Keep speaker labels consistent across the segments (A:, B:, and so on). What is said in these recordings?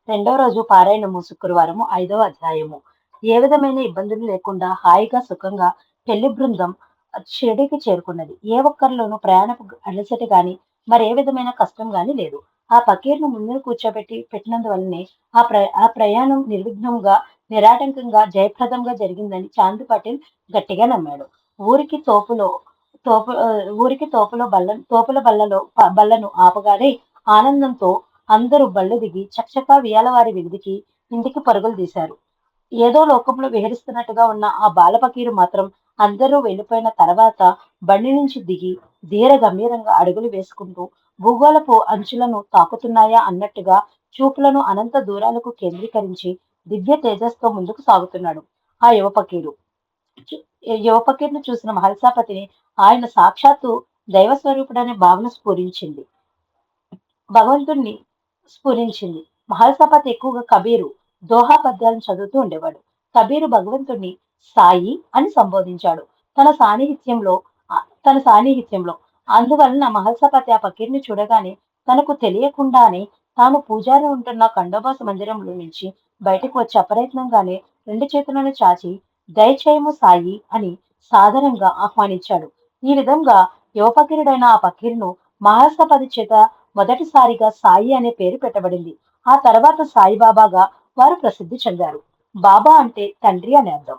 A: రెండో రోజు పారాయణము శుక్రవారము 5వ అధ్యాయము. ఏ విధమైన ఇబ్బందులు లేకుండా హాయిగా సుఖంగా పెళ్లి బృందం షిరిడీకి చేరుకున్నది. ఏ ఒక్కరిలోనూ ప్రయాణపు అలసట గాని మరే విధమైన కష్టం గాని లేదు. ఆ పకీర్ను ముందున కూర్చోబెట్టి పెట్టినందువల్లనే ఆ ప్రయాణం నిర్విఘ్నంగా నిరాటంకంగా జయప్రదంగా జరిగిందని చాంద్ పటేల్ గట్టిగా నమ్మాడు. ఊరికి తోపులో ఊరికి తోపుల బల్లను ఆపగానే ఆనందంతో అందరూ బళ్ళు దిగి చకచకా వియ్యాలవారి ఇంటికి పరుగులు తీశారు. ఏదో లోకంలో విహరిస్తున్నట్టుగా ఉన్న ఆ బాలఫకీరు మాత్రం అందరూ వెళ్ళిపోయిన తర్వాత బండి నుంచి దిగి ధీర గంభీరంగా అడుగులు వేసుకుంటూ భూగోళపు అంచులను తాకుతున్నాయా అన్నట్టుగా చూపులను అనంత దూరాలకు కేంద్రీకరించి దివ్య తేజస్తో ముందుకు సాగుతున్నాడు. ఆ యువ ఫకీరు చు- యువ ఫకీర్ను చూసిన మహల్సాపతిని ఆయన సాక్షాత్తు దైవ స్వరూపుడనే భావన భగవంతుణ్ణి స్ఫురించింది. మహల్సాపతి ఎక్కువగా కబీరు, దోహా పద్యాలను చదువుతూ ఉండేవాడు. కబీరు భగవంతుణ్ణి సాయి అని సంబోధించాడు తన సాన్నిహిత్యంలో తన సాన్నిహిత్యంలో. అందువలన మహల్సాపతి ఆ ఫకీర్ని చూడగానే తనకు తెలియకుండానే తాను పూజారి ఉంటున్న ఖండోబాస్ మందిరంలో నుంచి బయటకు వచ్చి అప్రయత్నంగానే రెండు చేతులను చాచి దయచేయము సాయి అని సాదరంగా ఆహ్వానించాడు. ఈ విధంగా యువ ఫకీరుడైన ఆ ఫకీరును మహల్సాపతి చేత మొదటిసారిగా సాయి అనే పేరు పెట్టబడింది. ఆ తర్వాత సాయిబాబాగా వారు ప్రసిద్ధి చెందారు. బాబా అంటే తండ్రి అని అర్థం.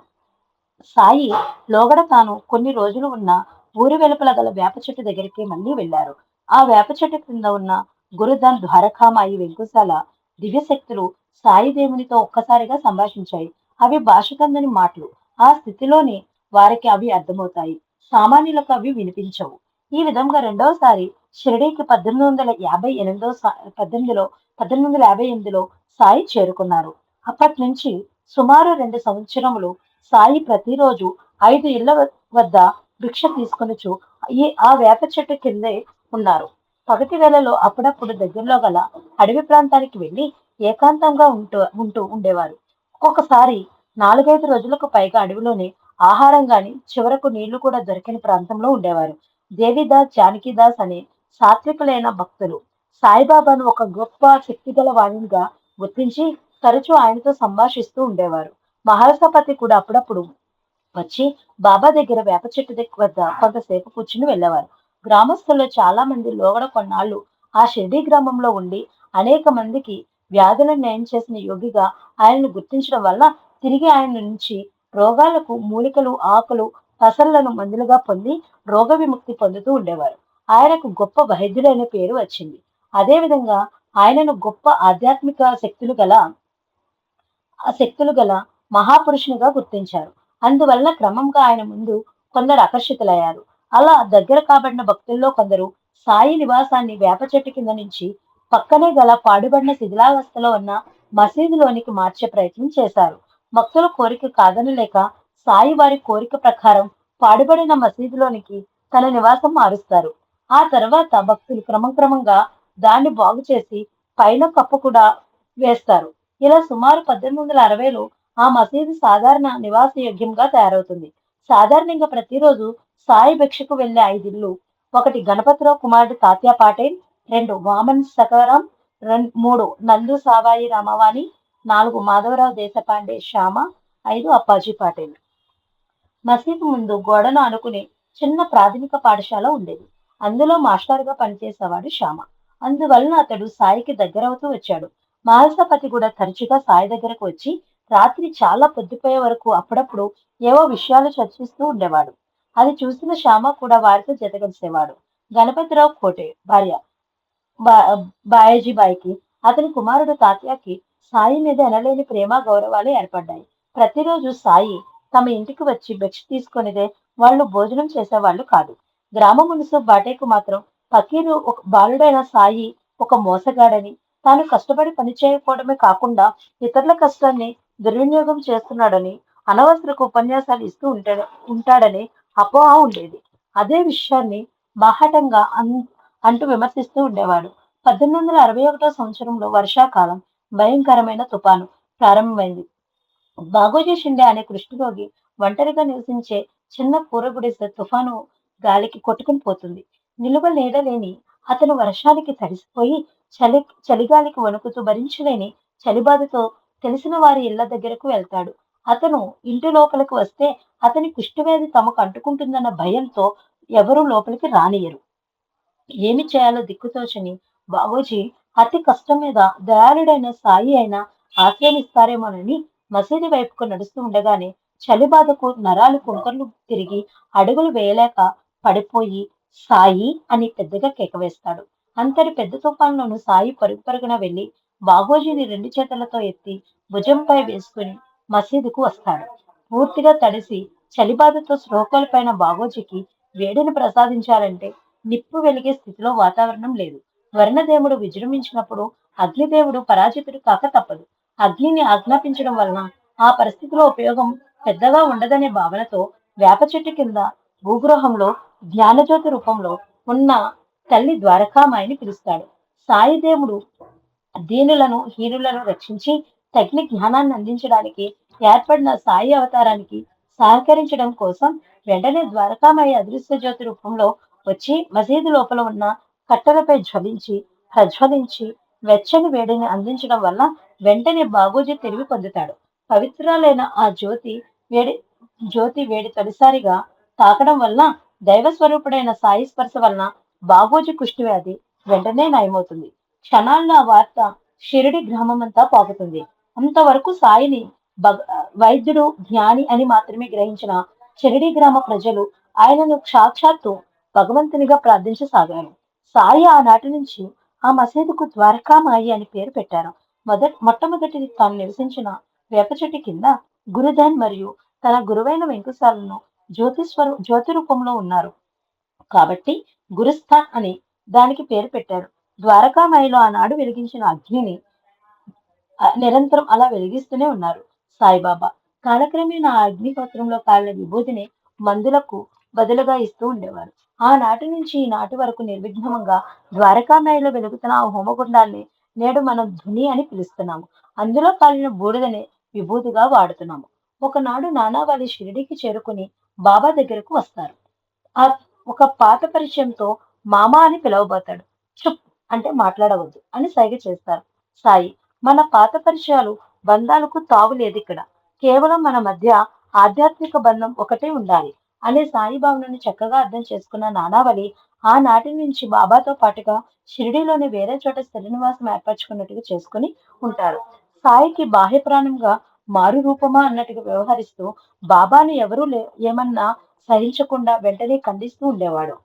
A: సాయి లోగడ తాను కొన్ని రోజులు ఉన్న ఊరి వెలుపల గల వేప చెట్టు దగ్గరికి మళ్ళీ వెళ్లారు. ఆ వేప చెట్టు క్రింద ఉన్న గురుధన్ ద్వారకామాయి వెంకుశాల దివ్యశక్తులు సాయి దేవునితో ఒక్కసారిగా సంభాషించాయి. అవి భాషకందని మాటలు. ఆ స్థితిలోనే వారికి అవి అర్థమవుతాయి. సామాన్యులకు అవి వినిపించవు. ఈ విధంగా రెండవసారి షిరిడీకి 1858లో సాయి చేరుకున్నారు. అప్పటి నుంచి సుమారు 2 సంవత్సరములు సాయి ప్రతిరోజు 5 ఇళ్ల వద్ద భిక్ష తీసుకొనుచు ఆ వేప చెట్టు కిందే ఉన్నారు. పగటి వేళలో అప్పుడప్పుడు దగ్గరలో గల అడవి ప్రాంతానికి వెళ్లి ఏకాంతంగా ఉంటూ ఉండేవారు. ఒక్కొక్కసారి 4, 5 రోజులకు పైగా అడవిలోనే ఆహారం గాని చివరకు నీళ్లు కూడా దొరికిన ప్రాంతంలో ఉండేవారు. దేవిదాస్ జానకిదాస్ అనే సాత్వికులైన భక్తులు సాయిబాబాను ఒక గొప్ప శక్తిగల వాణిగా గుర్తించి తరచూ ఆయనతో సంభాషిస్తూ ఉండేవారు. మహల్సపతి కూడా అప్పుడప్పుడు వచ్చి బాబా దగ్గర వేప చెట్టు వద్ద కొంతసేపు కూర్చుని వెళ్ళేవారు. గ్రామస్తుల్లో చాలా మంది లోగడ కొన్నాళ్లు ఆ షిర్డీ గ్రామంలో ఉండి అనేక మందికి వ్యాధులను నయం చేసిన యోగిగా ఆయనను గుర్తించడం వల్ల తిరిగి ఆయన నుంచి రోగాలకు మూలికలు, ఆకులు, పసర్లను మందులుగా పొంది రోగ విముక్తి పొందుతూ ఉండేవారు. ఆయనకు గొప్ప వైద్యుడైన పేరు వచ్చింది. అదేవిధంగా ఆయనను గొప్ప ఆధ్యాత్మిక శక్తులు గల మహాపురుషునిగా గుర్తించారు. అందువల్ల క్రమంగా ఆయన ముందు కొందరు ఆకర్షితులయ్యారు. అలా దగ్గర కాబడిన భక్తుల్లో కొందరు సాయి నివాసాన్ని వేప చెట్టు కింద నుంచి పక్కనే గల పాడుబడిన శిథిలావస్థలో ఉన్న మసీదులోనికి మార్చే ప్రయత్నం చేశారు. భక్తుల కోరిక కాదనలేక సాయి వారి కోరిక ప్రకారం పాడుబడిన మసీదులోనికి తన నివాసం మారుస్తారు. ఆ తర్వాత భక్తులు క్రమంగా దాన్ని బాగు చేసి పైన కప్పు కూడా వేస్తారు. ఇలా సుమారు 1860లో ఆ మసీదు సాధారణ నివాస యోగ్యంగా తయారవుతుంది. సాధారణంగా ప్రతిరోజు సాయి భిక్షకు వెళ్లే 5 ఇళ్లు: 1 గణపతిరావు కుమారుడు తాత్యా పాటేల్, 2 వామన్ సకారాం, 3 నందు సావాయి రామవాణి, 4 మాధవరావు దేశపాండే శ్యామ, 5 అప్పాజీ పాటేల్. మసీదు ముందు గోడను ఆనుకుని చిన్న ప్రాథమిక పాఠశాల ఉండేది. అందులో మాస్టరుగా పనిచేసేవాడు శ్యామ. అందువలన అతడు సాయికి దగ్గరవుతూ వచ్చాడు. మహల్సపతి కూడా తరచుగా సాయి దగ్గరకు వచ్చి రాత్రి చాలా పొద్దుపోయే వరకు అప్పుడప్పుడు ఏవో విషయాలు చర్చిస్తూ ఉండేవాడు. అది చూసిన శ్యామ కూడా వారితో జతకలిసేవాడు. గణపతిరావు కోటే భార్య బా బాయజీబాయికి అతని కుమారుడు తాత్యాకి సాయి మీద ఎనలేని ప్రేమ గౌరవాలు ఏర్పడ్డాయి. ప్రతిరోజు సాయి తమ ఇంటికి వచ్చి భిక్ష తీసుకొనిదే వాళ్ళు భోజనం చేసేవాళ్ళు కాదు. గ్రామ మునుసు బాటేకు మాత్రం ఫకీరు ఒక బాలుడైన సాయి ఒక మోసగాడని, తాను కష్టపడి పని చేయకపోవడమే కాకుండా ఇతరుల కష్టాన్ని దుర్వినియోగం చేస్తున్నాడని, అనవసరపు ఉపన్యాసాలు ఇస్తూ ఉంటాడని అపోహ ఉండేది. అదే విషయాన్ని బాహాటంగా అంటూ విమర్శిస్తూ ఉండేవాడు. 1861 వర్షాకాలం భయంకరమైన తుపాను ప్రారంభమైంది. బాగోజీ షిండే అనే కుష్ఠరోగి ఒంటరిగా నివసించే చిన్న కూర గుడిసె తుఫాను గాలికి కొట్టుకుని పోతుంది. నిలువ నీడలేని అతను వర్షానికి తడిసిపోయి చలిగాలికి వణుకుతూ భరించలేని చలిబాధతో తెలిసిన వారి ఇళ్ల దగ్గరకు వెళ్తాడు. అతను ఇంటి లోపలికి వస్తే అతని కుష్ఠవ్యాధి తమకు అంటుకుంటుందన్న భయంతో ఎవరూ లోపలికి రానియ్యరు. ఏమి చేయాలో దిక్కుతోచని బావూజీ అతి కష్టం మీద దయాళుడైన సాయి అయినా ఆశ్రమిస్తారేమోనని మసీదు వైపుకు నడుస్తూ ఉండగానే చలి బాధకు నరాలు కుంకర్లు తిరిగి అడుగులు వేయలేక పడిపోయి సాయి అని పెద్దగా కేకవేస్తాడు. అంతటి పెద్ద తుఫాన్లోనూ సాయి పరుగు పరుగున వెళ్లి బాగోజీని రెండు చేతులతో ఎత్తి భుజంపై వేసుకుని మసీదుకు వస్తాడు. పూర్తిగా తడిసి చలిబాధతో స్పృహ బాగోజీకి వేడిని ప్రసాదించాలంటే నిప్పు వెలిగే స్థితిలో వాతావరణం లేదు. వర్ణదేవుడు విజృంభించినప్పుడు అగ్నిదేవుడు పరాజితుడు కాక తప్పదు. అగ్నిని ఆజ్ఞాపించడం వలన ఆ పరిస్థితిలో ఉపయోగం పెద్దగా ఉండదనే భావనతో వేప చెట్టు కింద భూగృహంలో జ్ఞానజ్యోతి రూపంలో ఉన్న తల్లి ద్వారకామాయిని పిలుస్తాడు. సాయిదేవుడు దీనులను హీనులను రక్షించి తగిన జ్ఞానాన్ని అందించడానికి ఏర్పడిన సాయి అవతారానికి సహకరించడం కోసం వెంటనే ద్వారకామాయి అదృశ్య జ్యోతి రూపంలో వచ్చి మసీదు లోపల ఉన్న కట్టెలపై ప్రజ్వలించి వెచ్చని వేడిని అందించడం వల్ల వెంటనే బాగోజీ తెలివి పొందుతాడు. పవిత్రాలైన ఆ జ్యోతి వేడి తొలిసారిగా తాకడం వల్ల దైవ స్వరూపుడైన సాయి స్పర్శ వలన బాగోజీ కుష్ఠవ్యాధి వెంటనే నయమవుతుంది. క్షణాల్లో ఆ వార్త షిరిడి గ్రామమంతా పాకుతుంది. అంతవరకు సాయిని భగ వైద్యుడు జ్ఞాని అని మాత్రమే గ్రహించిన షిరిడి గ్రామ ప్రజలు ఆయనను సాక్షాత్తు భగవంతునిగా ప్రార్థించసాగారు. సాయి ఆనాటి నుంచి ఆ మసీదుకు ద్వారకామాయి అని పేరు పెట్టారు. మొట్టమొదటిది తాను నివసించిన వేప చెట్టు కింద గురుధన్ మరియు తన గురువైన వెంకసాలను జ్యోతి రూపంలో ఉన్నారు కాబట్టి గురుస్థాన్ అని దానికి పేరు పెట్టారు. ద్వారకామాయిలో ఆనాడు వెలిగించిన అగ్నిని నిరంతరం అలా వెలిగిస్తూనే ఉన్నారు సాయిబాబా. కాలక్రమేణా ఆ అగ్నిహోత్రంలో కాలిన విభూతిని మందులకు బదులుగా ఇస్తూ ఉండేవారు. ఆనాటి నుంచి ఈనాటి వరకు నిర్విఘ్నంగా ద్వారకామాయిలో వెలుగుతున్న ఆ హోమగుండాన్ని నేడు మనం ధుని అని పిలుస్తున్నాము. అందులో కాలిన బూడిదని విభూతిగా వాడుతున్నాము. ఒకనాడు నానావళి షిరిడికి చేరుకుని బాబా దగ్గరకు వస్తారు. ఆ ఒక పాత పరిచయంతో మామ అని పిలవబోతాడు. చుప్ అంటే మాట్లాడవద్దు అని సైగ చేస్తారు. సాయి, మన పాత పరిచయాలు బంధాలకు తావు లేదు ఇక్కడ. కేవలం మన మధ్య ఆధ్యాత్మిక బంధం ఒకటే ఉండాలి అనే సాయి భావనను చక్కగా అర్థం చేసుకున్న నానావళి ఆనాటి నుంచి బాబాతో పాటుగా షిరిడీలోని వేరే చోట స్థిర నివాసం ఏర్పరచుకున్నట్టుగా చేసుకుని ఉంటారు. సాయికి బాహ్య ప్రాణంగా మారు రూపమా అన్నట్టుగా వ్యవహరిస్తూ బాబాను ఎవరూ ఏమన్నా సహించకుండా వెంటనే ఖండిస్తూ ఉండేవాడు.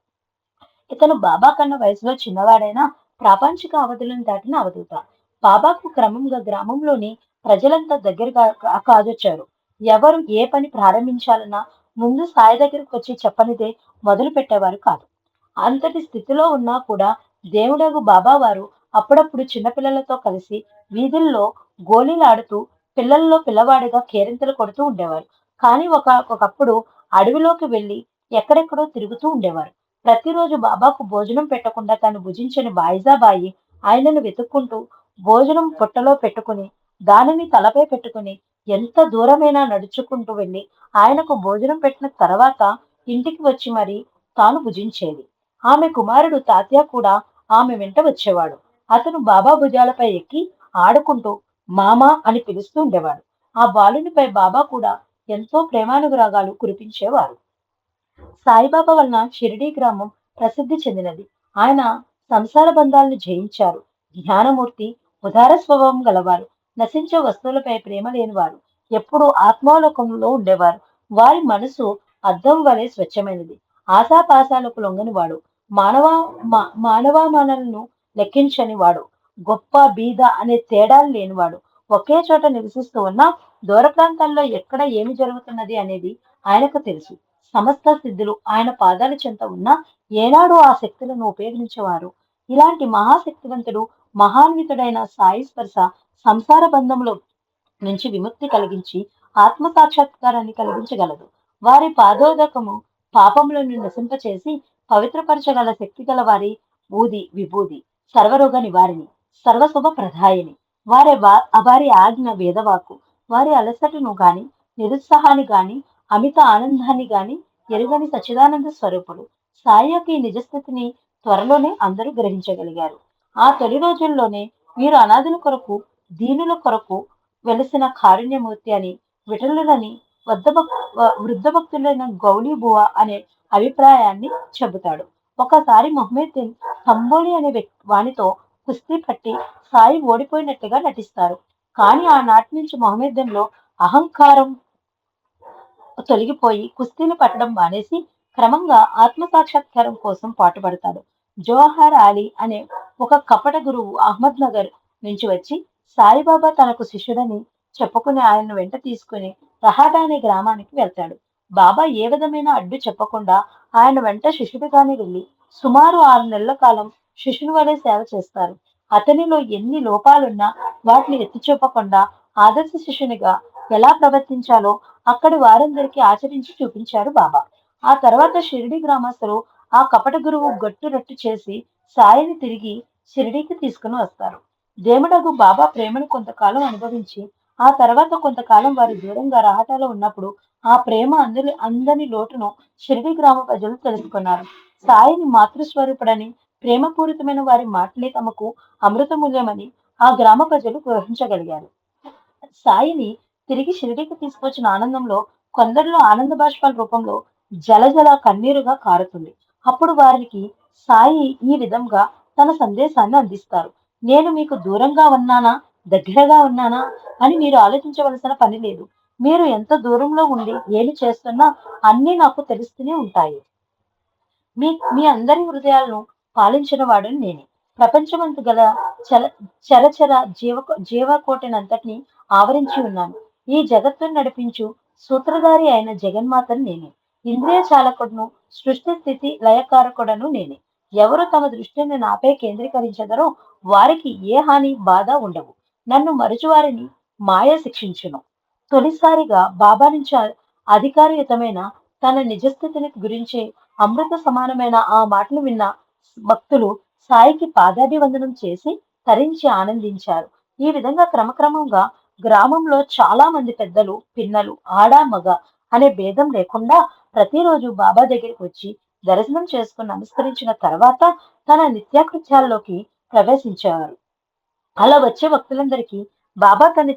A: ఇతను బాబా కన్నా వయసులో చిన్నవాడైనా ప్రాపంచిక అవధులను దాటిన అవధూత. బాబాకు క్రమంగా గ్రామంలోని ప్రజలంతా దగ్గరగా కాదొచ్చారు. ఎవరు ఏ పని ప్రారంభించాలన్నా ముందు సాయి దగ్గరకు వచ్చి చెప్పనిదే మొదలు పెట్టేవారు కాదు. అంతటి స్థితిలో ఉన్నా కూడా దేవుడగు బాబా వారు అప్పుడప్పుడు చిన్నపిల్లలతో కలిసి వీధుల్లో గోళీలాడుతూ పిల్లల్లో పిల్లవాడిగా కేరింతలు కొడుతూ ఉండేవారు. కానీ ఒకప్పుడు అడవిలోకి వెళ్లి ఎక్కడెక్కడో తిరుగుతూ ఉండేవారు. ప్రతిరోజు బాబాకు భోజనం పెట్టకుండా తాను భుజించని బాయిజాబాయి ఆయనను వెతుక్కుంటూ భోజనం పొట్టలో పెట్టుకుని దానిని తలపై పెట్టుకుని ఎంత దూరమైనా నడుచుకుంటూ వెళ్లి ఆయనకు భోజనం పెట్టిన తర్వాత ఇంటికి వచ్చి మరి తాను భుజించేది. ఆమె కుమారుడు తాత్య కూడా ఆమె వెంట వచ్చేవాడు. అతను బాబా భుజాలపై ఎక్కి ఆడుకుంటూ మామా అని పిలుస్తూ ఉండేవాడు. ఆ బాలునిపై బాబా కూడా ఎంతో ప్రేమానురాగాలు కురిపించేవారు. సాయిబాబా వలన షిరిడీ గ్రామం ప్రసిద్ధి చెందినది. ఆయన సంసార బంధాలను జయించారు. జ్ఞానమూర్తి, ఉదార స్వభావం గలవారు, నశించే వస్తువులపై ప్రేమ లేనివారు, ఎప్పుడూ ఆత్మాలోకంలో ఉండేవారు. వారి మనసు అద్దం వలె స్వచ్ఛమైనది. ఆశాపాశాలకు లొంగని వాడు, మానవామానాలను లెక్కించని వాడు, గొప్ప బీద అనే తేడాలు లేనివాడు. ఒకే చోట నివసిస్తూ ఉన్న దూర ప్రాంతాల్లో ఎక్కడ ఏమి జరుగుతున్నది అనేది ఆయనకు తెలుసు. సమస్త సిద్ధులు ఆయన పాదాల చెంత ఉన్నా ఏనాడు ఆ శక్తులను ఉపయోగించేవారు. ఇలాంటి మహాశక్తివంతుడు, మహాన్వితుడైన సాయి స్పర్శ సంసార బంధంలో నుంచి విముక్తి కలిగించి ఆత్మ సాక్షాత్కారాన్ని కలిగించగలదు. వారి పాదోదకము పాపములను నశింపచేసి పవిత్రపరచగల శక్తి గల వారి విభూది సర్వరోగ నివారిణి, సర్వశుభ ప్రదాయిని. వారి ఆజ్ఞ వేదవాకు. వారి అలసటను గాని నిరుత్సాహాన్ని గాని అమిత ఆనందాన్ని గాని ఎరుగని సచ్చిదానంద స్వరూపుడు. సాయి యొక్క ఈ నిజస్థితిని త్వరలోనే అందరూ గ్రహించగలిగారు. ఆ తొలి రోజుల్లోనే వీరు అనాథుల కొరకు దీనుల కొరకు వెలసిన కారుణ్యమూర్తి అని, విఠలులని వృద్ధ భక్తులైన గౌరీ బువ అనే అభిప్రాయాన్ని చెబుతాడు. ఒకసారి మొహమ్మద్దీన్ తంబోలి అనే వానితో కుస్తీ పట్టి సాయి ఓడిపోయినట్టుగా నటిస్తారు. కానీ ఆనాటి నుంచి మొహమ్మద్దీన్‌లో అహంకారం తొలగిపోయి కుస్తీని పట్టడం మానేసి క్రమంగా ఆత్మ సాక్షాత్కారం కోసం పాటుపడతాడు. జోహార్ అలీ అనే ఒక కపట గురువు అహ్మద్ నగర్ నుంచి వచ్చి సాయిబాబా తనకు శిష్యుడని చెప్పుకుని ఆయనను వెంట తీసుకుని రహాటా అనే గ్రామానికి వెళ్తాడు. బాబా ఏ విధమైన అడ్డు చెప్పకుండా ఆయన వెంట శిష్యుడిగానే వెళ్లి సుమారు 6 నెలల కాలం శిష్యుని వలె సేవ చేస్తారు. అతనిలో ఎన్ని లోపాలున్నా వాటిని ఎత్తి చూపకుండా ఆదర్శ శిష్యునిగా ఎలా ప్రవర్తించాలో అక్కడి వారందరికీ ఆచరించి చూపించారు బాబా. ఆ తర్వాత షిరిడి గ్రామస్తులు ఆ కపట గురువు గట్టు రట్టు చేసి సాయిని తిరిగి షిరిడీకి తీసుకుని వస్తారు. దేవుడగు బాబా ప్రేమను కొంతకాలం అనుభవించి ఆ తర్వాత కొంతకాలం వారు దూరంగా రాహటాలో ఉన్నప్పుడు ఆ ప్రేమ అందని లోటును షిరిడి గ్రామ ప్రజలు తెలుసుకున్నారు. సాయిని మాతృస్వరూపుడని, ప్రేమపూరితమైన వారి మాటలే తమకు అమృతమూల్యమని ఆ గ్రామ ప్రజలు గ్రహించగలిగారు. సాయిని తిరిగి షిరిడీకి తీసుకొచ్చిన ఆనందంలో కొందరిలో ఆనంద బాష్పాల రూపంలో జలజల కన్నీరుగా కారుతుంది. అప్పుడు వారికి సాయి ఈ విధంగా తన సందేశాన్ని అందిస్తారు. నేను మీకు దూరంగా ఉన్నానా, దగ్గరగా ఉన్నానా అని మీరు ఆలోచించవలసిన పని లేదు. మీరు ఎంత దూరంలో ఉండి ఏమి చేస్తున్నా అన్నీ నాకు తెలుస్తూనే ఉంటాయి. మీ మీ అందరి హృదయాలను పాలించిన వాడని నేనే. ప్రపంచమంత గల చల చరచర జీవకోటినంతటిని ఆవరించి ఉన్నాను. ఈ జగత్తును నడిపించు సూత్రధారి అయిన జగన్మాతను నేనే. ఇంద్రియ చాలకుడును, సృష్టి స్థితి లయకారకుడను నేనే. ఎవరు తమ దృష్టిని నాపై కేంద్రీకరించదరో వారికి ఏ హాని, బాధ ఉండవు. నన్ను మరచువారిని మాయ శిక్షించును. తొలిసారిగా బాబా నుంచి అధికారయుతమైన తన నిజస్థితిని గురించి అమృత సమానమైన ఆ మాటలు విన్న భక్తులు సాయికి పాదాభివందనం చేసి తరించి ఆనందించారు. ఈ విధంగా క్రమక్రమంగా గ్రామంలో చాలా మంది పెద్దలు, పిన్నలు, ఆడ, మగ అనే భేదం లేకుండా ప్రతిరోజు బాబా దగ్గరికి వచ్చి దర్శనం చేసుకుని నమస్కరించిన తర్వాత తన నిత్యకృత్యాల్లోకి ప్రవేశించేవారు. అలా వచ్చే భక్తులందరికీ బాబా తన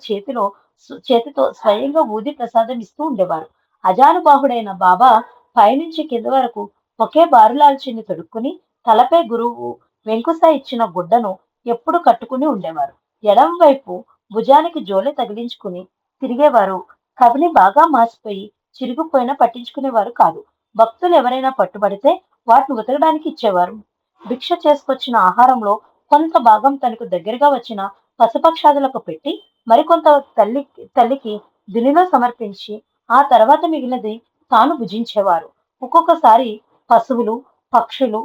A: చేతితో స్వయంగా ఊది ప్రసాదం ఇస్తూ ఉండేవారు. అజానుబాహుడైన బాబా పైనుంచి కింద వరకు ఒకే బారులాల్చిని తొడుక్కుని తలపై గురువు వెంకుస ఇచ్చిన గుడ్డను ఎప్పుడు కట్టుకుని ఉండేవారు. ఎడం వైపు భుజానికి జోలె తగిలించుకుని తిరిగేవారు. కవిని బాగా మాసిపోయి చిరిగిపోయినా పట్టించుకునేవారు కాదు. భక్తులు ఎవరైనా పట్టుబడితే వాటిని ఉతకడానికి ఇచ్చేవారు. భిక్ష చేసుకొచ్చిన ఆహారంలో కొంత భాగం తనకు దగ్గరగా వచ్చిన పశుపక్షాదులకు పెట్టి మరికొంత తల్లికి దినిలో సమర్పించి ఆ తర్వాత మిగిలినది తాను భుజించేవారు. ఒక్కొక్కసారి పశువులు, పక్షులు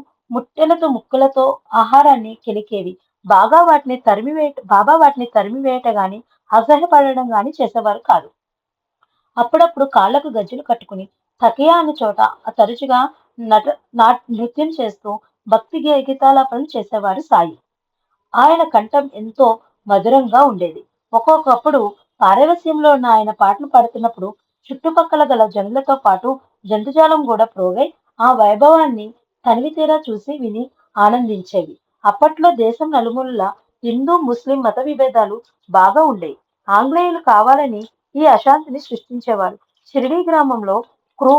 A: ముక్కులతో ఆహారాన్ని కెలికేవి. బాబా వాటిని తరిమివేయట గాని అసహ్యపడడం గాని చేసేవారు కాదు. అప్పుడప్పుడు కాళ్లకు గజ్జెలు కట్టుకుని తకియా అన్న చోట తరచుగా నృత్యం చేస్తూ భక్తి గీతాలాపనలు చేసేవారు సాయి. ఆయన కంఠం ఎంతో మధురంగా ఉండేది. ఒక్కొక్కప్పుడు పారవస్యంలో ఉన్న ఆయన పాటలు పాడుతున్నప్పుడు చుట్టుపక్కల గల జనులతో పాటు జంతుజాలం కూడా ప్రోగై ఆ వైభవాన్ని తనివితీరా చూసి విని ఆనందించేవి. అప్పట్లో దేశం నలుమూలలా హిందూ, ముస్లిం మత విభేదాలు బాగా ఉండేవి. ఆంగ్లేయులు కావాలని ఈ అశాంతిని సృష్టించేవారు. షిరిడీ గ్రామంలో క్రూ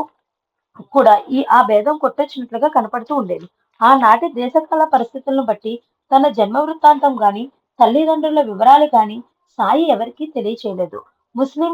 A: కూడా ఆ భేదం కొట్టొచ్చినట్లుగా కనపడుతూ ఉండేది. ఆనాటి దేశకాల పరిస్థితులను బట్టి తన జన్మ వృత్తాంతం గాని, తల్లిదండ్రుల వివరాలు గాని సాయి ఎవరికీ తెలియచేయలేదు. ముస్లిం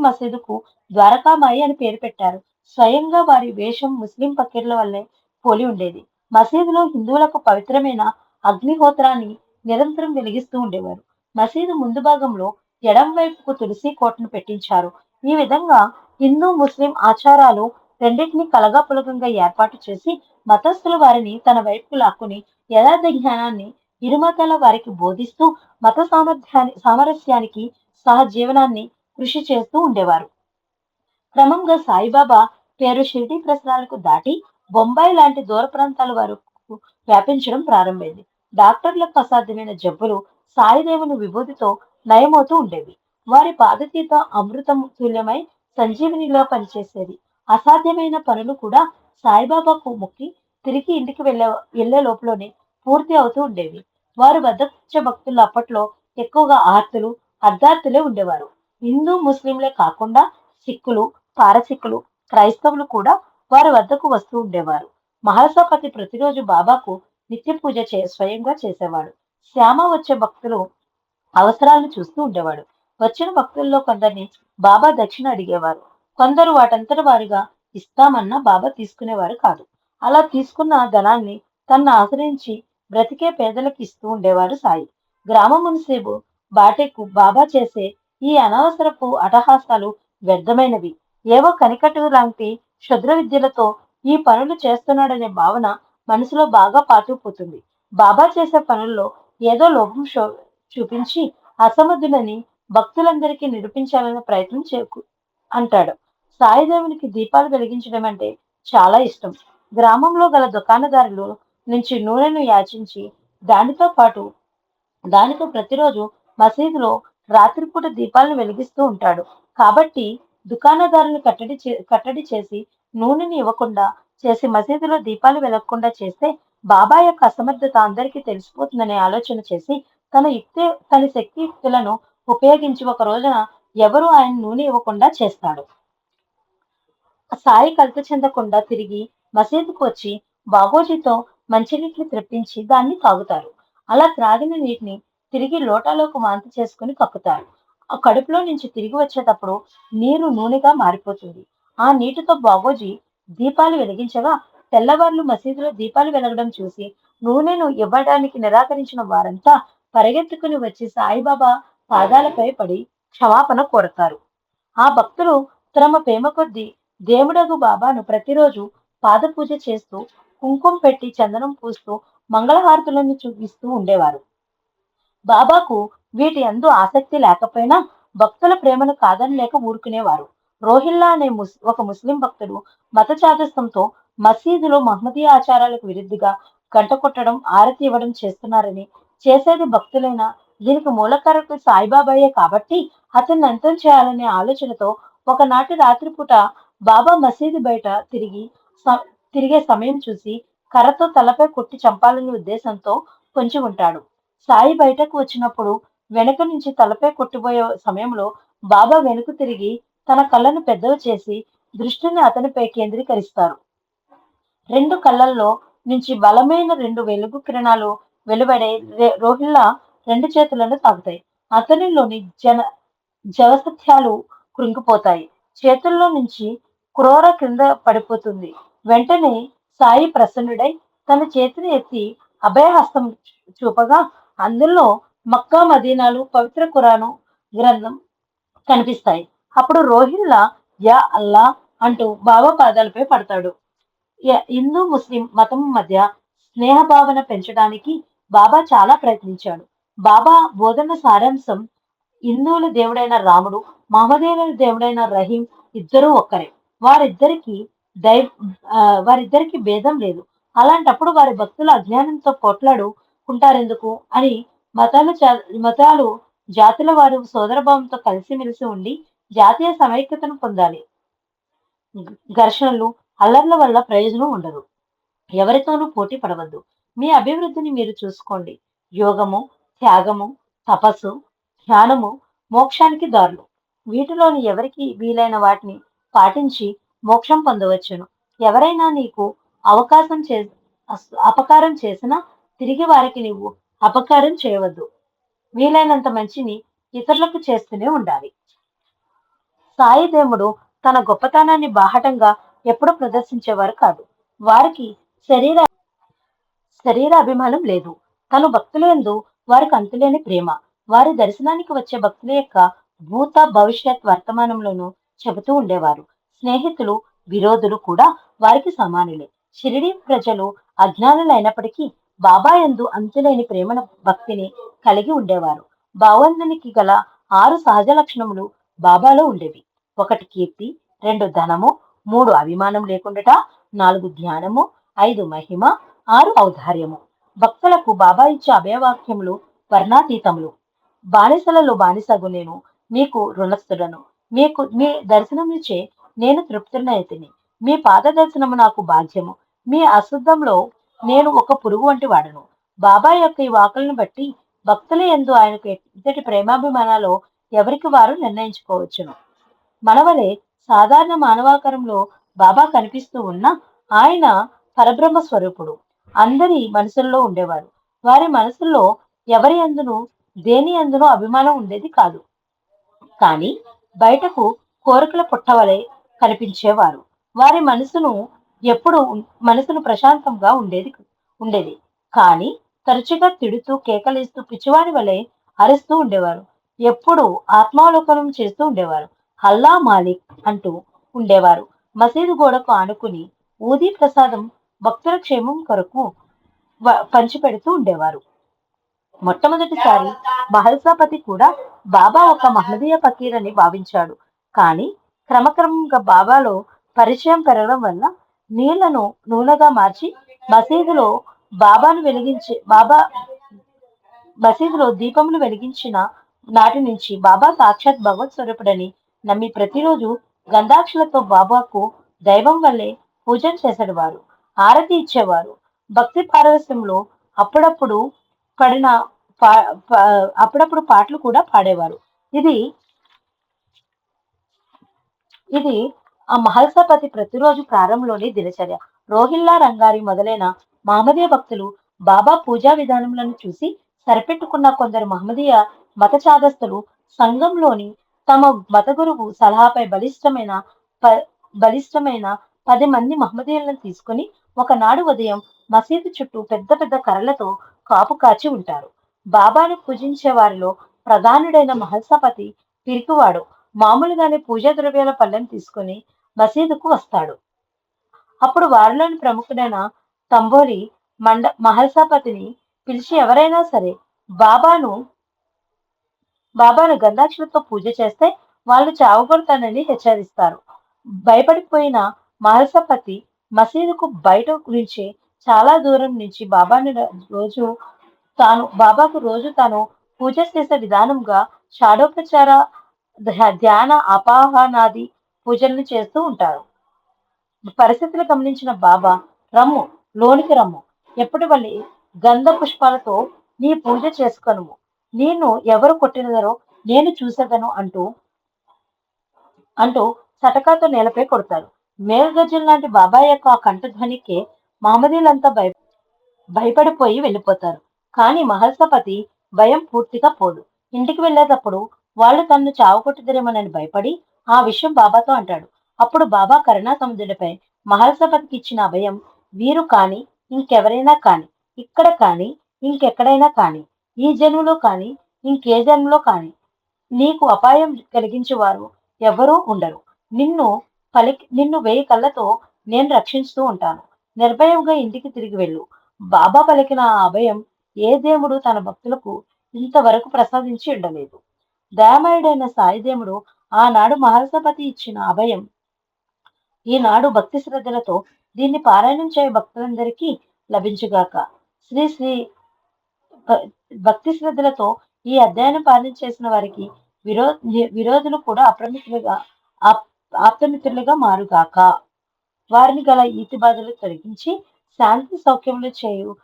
A: మసీదుకు ద్వారకామాయి అని పేరు పెట్టారు. స్వయంగా వారి వేషం ముస్లిం ఫకీర్ల వల్లే పోలి ఉండేది. మసీదులో హిందువులకు పవిత్రమైన అగ్నిహోత్రాన్ని నిరంతరం వెలిగిస్తూ ఉండేవారు. మసీదు ముందు భాగంలో ఎడం వైపుకు తులసి కోటను పెట్టించారు. ఈ విధంగా హిందూ, ముస్లిం ఆచారాలు రెండింటినీ కలగాపులగంగా ఏర్పాటు చేసి మతస్థుల వారిని తన వైపుకు లాక్కుని యథార్థ జ్ఞానాన్ని ఇరు మతాల వారికి బోధిస్తూ మత సామరస్యానికి సహజీవనాన్ని కృషి చేస్తూ ఉండేవారు. క్రమంగా సాయిబాబా పేరు షిరిడీ ప్రసరాలకు దాటి బొంబాయి లాంటి దూర ప్రాంతాల వరకు వ్యాపించడం ప్రారంభమైంది. డాక్టర్లకు అసాధ్యమైన జబ్బులు సాయిదేవుని విభూతితో నయమవుతూ ఉండేవి. వారి పాదతీత అమృతం తుల్యమై సంజీవనిలో పనిచేసేది. అసాధ్యమైన పనులు కూడా సాయిబాబాకు మొక్కి తిరిగి ఇంటికి వెళ్లే లోపలనే పూర్తి అవుతూ ఉండేవి. వారు వద్దకు వచ్చే భక్తులు అప్పట్లో ఎక్కువగా ఆర్తులు, అర్ధార్థులే ఉండేవారు. హిందూ ముస్లింలే కాకుండా సిక్కులు, పారసిక్కులు, క్రైస్తవులు కూడా వారి వద్దకు వస్తూ ఉండేవారు. మహల్సాపతి ప్రతిరోజు బాబాకు నిత్య పూజ స్వయంగా చేసేవాడు. శ్యామ వచ్చే భక్తులు అవసరాలను చూస్తూ ఉండేవాడు. వచ్చిన భక్తుల్లో కొందరిని బాబా దక్షిణ అడిగేవారు. కొందరు వాటంతట వారుగా ఇస్తామన్నా బాబా తీసుకునేవారు కాదు. అలా తీసుకున్న ధనాన్ని తనను ఆశ్రయించి బ్రతికే పేదలకు ఇస్తూ ఉండేవారు సాయి. గ్రామ మున్సేబు బాటెకు బాబా చేసే ఈ అనవసరపు అటహాసాలు వ్యర్థమైనవి. ఏవో కనికట్టు లాంటి క్షుద్ర విద్యలతో ఈ పనులు చేస్తున్నాడనే భావన మనసులో బాగా పాతుకుపోతుంది. బాబా చేసే పనుల్లో ఏదో లోపం చూపించి అసమర్థులని భక్తులందరికీ నిరూపించాలనే ప్రయత్నం అంటాడు. సాయిదేవునికి దీపాలు వెలిగించడం అంటే చాలా ఇష్టం. గ్రామంలో గల దుకాణదారులు నుంచి నూనెను యాచించి దానితో పాటు దానితో ప్రతిరోజు మసీదులో రాత్రిపూట దీపాలను వెలిగిస్తూ ఉంటాడు. కాబట్టి దుకాణదారులను కట్టడి చేసి నూనెని ఇవ్వకుండా చేసి మసీదులో దీపాలు వెలగకుండా చేస్తే బాబా యొక్క అసమర్థత అందరికీ తెలిసిపోతుందనే ఆలోచన చేసి తన శక్తియుక్తులను ఉపయోగించి ఒక రోజున ఎవరు ఆయన నూనె ఇవ్వకుండా చేస్తాడు. సాయి కలత చెందకుండా తిరిగి మసీదుకు వచ్చి బాగోజీతో మంచినీటిని తెప్పించి దాన్ని తాగుతారు. అలా త్రాగిన నీటిని తిరిగి లోటాలోకి వాంతి చేసుకుని కక్కుతారు. ఆ కడుపులో నుంచి తిరిగి వచ్చేటప్పుడు నీరు నూనెగా మారిపోతుంది. ఆ నీటితో బాగోజీ దీపాలు వెలిగించగా తెల్లవార్లు మసీదులో దీపాలు వెలగడం చూసి నూనెను ఇవ్వడానికి నిరాకరించిన వారంతా పరిగెత్తుకుని వచ్చి సాయిబాబా పాదాలపై పడి క్షమాపణ కోరతారు. ఆ భక్తులు తమ ప్రేమ కొద్దీ దేవుడగు బాబాను ప్రతిరోజు పాదపూజ చేస్తూ కుంకుమ పెట్టి చందనం పూస్తూ మంగళహారతులను చూపిస్తూ ఉండేవారు. బాబాకు వీటి యందు ఆసక్తి లేకపోయినా భక్తుల ప్రేమను కాదనలేక ఊరుకునేవారు. రోహిల్లా అనే ఒక ముస్లిం భక్తుడు మత చాదస్తంతో మసీదులో మహమ్మదీయ ఆచారాలకు విరుద్ధంగా గంట కొట్టడం, ఆరతి ఇవ్వడం చేస్తున్నారని, చేసేది భక్తులైనా దీనికి మూలకారకుడు సాయిబాబాయే కాబట్టి అతన్ని అంతం చేయాలనే ఆలోచనతో ఒకనాటి రాత్రిపూట బాబా మసీదు బయట తిరిగే సమయం చూసి కర్రతో తలపై కొట్టి చంపాలనే ఉద్దేశంతో పొంచి ఉంటాడు. సాయి బయటకు వచ్చినప్పుడు వెనుక నుంచి తలపై కొట్టిపోయే సమయంలో బాబా వెనుక తిరిగి తన కళ్ళను పెద్దవి చేసి దృష్టిని అతనిపై కేంద్రీకరిస్తారు. రెండు కళ్ళల్లో నుంచి బలమైన రెండు వెలుగు కిరణాలు వెలువడే రోహిల్లా రెండు చేతులను తాకుతాయి. అతనిలోని జవసత్యాలు కృంగిపోతాయి. చేతుల్లో నుంచి క్రోర కింద పడిపోతుంది. వెంటనే సాయి ప్రసన్నుడై తన చేతిని ఎత్తి అభయహస్తం చూపగా అందులో మక్కా మదీనాలు పవిత్ర ఖురాను గ్రంథం కనిపిస్తాయి. అప్పుడు రోహిల్లా యా అల్లా అంటూ బాబా పాదాలపై పడతాడు. హిందూ ముస్లిం మతం మధ్య స్నేహ భావన పెంచడానికి బాబా చాలా ప్రయత్నించాడు. బాబా బోధన సారాంశం హిందువుల దేవుడైన రాముడు, మహమ్మదీయుల దేవుడైన రహీం ఇద్దరూ ఒక్కరే. వారిద్దరికి వారిద్దరికి భేదం లేదు. అలాంటప్పుడు వారి భక్తులు అజ్ఞానంతో పోట్లాడుకుంటారెందుకు అని మతాలు జాతుల వారు సోదరభావంతో కలిసిమెలిసి ఉండి జాతీయ సమైక్యతను పొందాలి. ఘర్షణలు, అల్లర్ల వల్ల ప్రయోజనం ఉండదు. ఎవరితోనూ పోటీ పడవద్దు. మీ అభివృద్ధిని మీరు చూసుకోండి. యోగము, త్యాగము, తపస్సు, ధ్యానము మోక్షానికి దారులు. వీటిలోని ఎవరికి వీలైన వాటిని పాటించి మోక్షం పొందవచ్చును. ఎవరైనా నీకు అపకారం చేసినా తిరిగి వారికి నీవు అపకారం చేయవద్దు. వీలైనంత మంచిని ఇతరులకు చేస్తూనే ఉండాలి. సాయి దేవుడు తన గొప్పతనాన్ని బాహటంగా ఎప్పుడూ ప్రదర్శించేవారు కాదు. వారికి శరీర అభిమానం లేదు. తను భక్తులందు వారికి అంతులేని ప్రేమ. వారి దర్శనానికి వచ్చే భక్తుల యొక్క భూత భవిష్యత్ వర్తమానంలోనూ చెబుతూ ఉండేవారు. స్నేహితులు, విరోధులు కూడా వారికి సమానులే. షిరిడి ప్రజలు అజ్ఞానులైనప్పటికీ బాబా యందు అంతులేని ప్రేమను భక్తిని కలిగి ఉండేవారు. భావంతునికి గల 6 సహజ లక్షణములు బాబాలో ఉండేవి. 1 కీర్తి, 2 ధనము, 3 అభిమానం లేకుండాట, 4 జ్ఞానము, 5 మహిమ, 6 ఔదార్యము. భక్తులకు బాబా ఇచ్చే అభయవాక్యములు వర్ణాతీతములు. బానిసలలో బానిసగు నేను మీకు రుణస్థుడను. మీ దర్శనముచే నేను తృప్తునైతిని. మీ పాద దర్శనము నాకు భాగ్యము. మీ అశుద్ధంలో నేను ఒక పురుగు వంటి వాడను. బాబా యొక్క ఈ వాకులను బట్టి భక్తుల యందు ఆయనకు ఎంతటి ప్రేమాభిమానాలో ఎవరికి వారు నిర్ణయించుకోవచ్చును. మనవలే సాధారణ మానవాకారంలో బాబా కనిపిస్తూ ఉన్న ఆయన పరబ్రహ్మ స్వరూపుడు. అందరి మనసుల్లో ఉండేవారు. వారి మనసుల్లో ఎవరి అందును దేని అందునూ అభిమానం ఉండేది కాదు. కానీ బయటకు కోరికల పుట్టవలే కనిపించేవారు. వారి మనసును ప్రశాంతంగా ఉండేది. కానీ తరచుగా తిడుతూ, కేకలేస్తూ, పిచ్చివాడి వలె అరుస్తూ ఉండేవారు. ఎప్పుడూ ఆత్మావలోకనం చేస్తూ ఉండేవారు. అల్లా మాలిక్ అంటూ ఉండేవారు. మసీదు గోడకు ఆనుకుని ఊదీ ప్రసాదం భక్తుల క్షేమం కొరకు పంచిపెడుతూ ఉండేవారు. మొట్టమొదటిసారి మహల్సాపతి కూడా బాబా ఒక మహమ్మదీయ ఫకీర్ అని భావించాడు. కానీ క్రమక్రమంగా బాబాలో పరిచయం పెరగడం వల్ల నీళ్లను నూనెగా మార్చి మసీదులో బాబాను వెలిగించి బాబా మసీదులో దీపములు వెలిగించిన నాటి నుంచి బాబా సాక్షాత్ భగవత్ స్వరూపుడని నమ్మి ప్రతిరోజు గంధాక్షలతో బాబాకు దైవం వల్లే పూజలు చేసేవారు. హారతి ఇచ్చేవారు. భక్తి పారవస్యంలో అప్పుడప్పుడు పడిన పా- పా- అప్పుడప్పుడు పాటలు కూడా పాడేవారు. ఇది ఇది ఆ మహల్సాపతి ప్రతిరోజు ప్రారంభంలోని దినచర్య. రోహిల్లా రంగారి మొదలైన మహమ్మదీయ భక్తులు బాబా పూజా విధానములను చూసి సరిపెట్టుకున్న కొందరు మహమ్మదీయ మత చాదస్తులు సంఘంలోని తమ మత గురువు సలహాపై ప- బలిష్టమైన 10 మంది మహమ్మదీయులను తీసుకుని ఒకనాడు ఉదయం మసీదు చుట్టూ పెద్ద పెద్ద కర్రలతో కాపు కాచి ఉంటారు. బాబాను పూజించే వారిలో ప్రధానుడైన మహల్సాపతి పిరికివాడు. మామూలుగానే పూజా ద్రవ్యాల పళ్ళెం తీసుకుని మసీదుకు వస్తాడు. అప్పుడు వారిలోని ప్రముఖుడైన తంబోలి మహల్సాపతిని పిలిచి ఎవరైనా సరే బాబాను బాబాను గంధాక్షలతో పూజ చేస్తే వాళ్ళు చావగొడతానని హెచ్చరిస్తారు. భయపడిపోయిన మహల్సాపతి మసీదుకు బయట నుంచి చాలా దూరం నుంచి రోజు బాబాకు తాను పూజ చేసే విధానంగా షాడోపచార ధ్యాన అపాహనాది పూజలను చేస్తూ ఉంటారు. పరిస్థితులు గమనించిన బాబా రమ్ము లోనికి రమ్ము ఎప్పటి వల్లి గంధ పుష్పాలతో నీ పూజ చేసుకొనుము. నేను ఎవరు కొట్టినదరో నేను చూసేదను అంటూ సటకాతో నేలపై కొడతారు. మేఘగర్జన లాంటి బాబా యొక్క ఆ కంఠధ్వనికి మహమ్మదీలంతా భయపడిపోయి వెళ్ళిపోతారు. కానీ మహల్సపతి భయం పూర్తిగా పోదు. ఇంటికి వెళ్ళేటప్పుడు వాళ్ళు తన్ను చావగొట్టుదరేమోనని భయపడి ఆ విషయం బాబాతో అంటాడు. అప్పుడు బాబా కరుణా సముద్రుడిపై మహల్సపతికి ఇచ్చిన అభయం వీరు కాని ఇంకెవరైనా కాని ఇక్కడ కాని ఇంకెక్కడైనా కాని ఈ జన్మలో కాని ఇంకే జన్మలో కాని నీకు అపాయం కలిగించేవారు ఎవరూ ఉండరు. నిన్ను 1000 కళ్ళతో నేను రక్షిస్తూ ఉంటాను. నిర్భయంగా ఇంటికి తిరిగి వెళ్ళు. బాబా పలికిన ఆ అభయం ఏ దేవుడు తన భక్తులకు ఇంతవరకు ప్రసాదించి ఉండలేదు. దయామయుడైన సాయిదేవుడు ఆనాడు మహర్షపతి ఇచ్చిన అభయం ఈనాడు భక్తి శ్రద్ధలతో దీన్ని పారాయణం చేయ భక్తులందరికీ లభించుగాక. శ్రీ శ్రీ భ- భక్తి శ్రద్ధలతో ఈ అధ్యయనం పాలన చేసిన వారికి విరోధులు కూడా ఆప్- ఆప్తమిత్రులుగా మారుగాక. వారిని గల ఈతి బాధలు తొలగించి శాంతి సౌఖ్యములు చేయు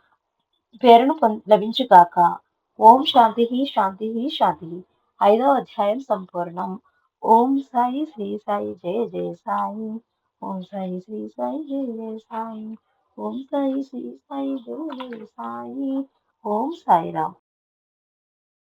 A: పేరును లభించుగాక. ఓం శాంతి శాంతి శాంతి. 5వ అధ్యాయం సంపూర్ణం. ఓం సాయి శ్రీ సాయి జయ జయ సాయి. ఓం సాయి శ్రీ సాయి జయ జయ సాయి. ఓం సాయి శ్రీ సాయి జయ జయ సాయి. ఓం సాయిరామ్.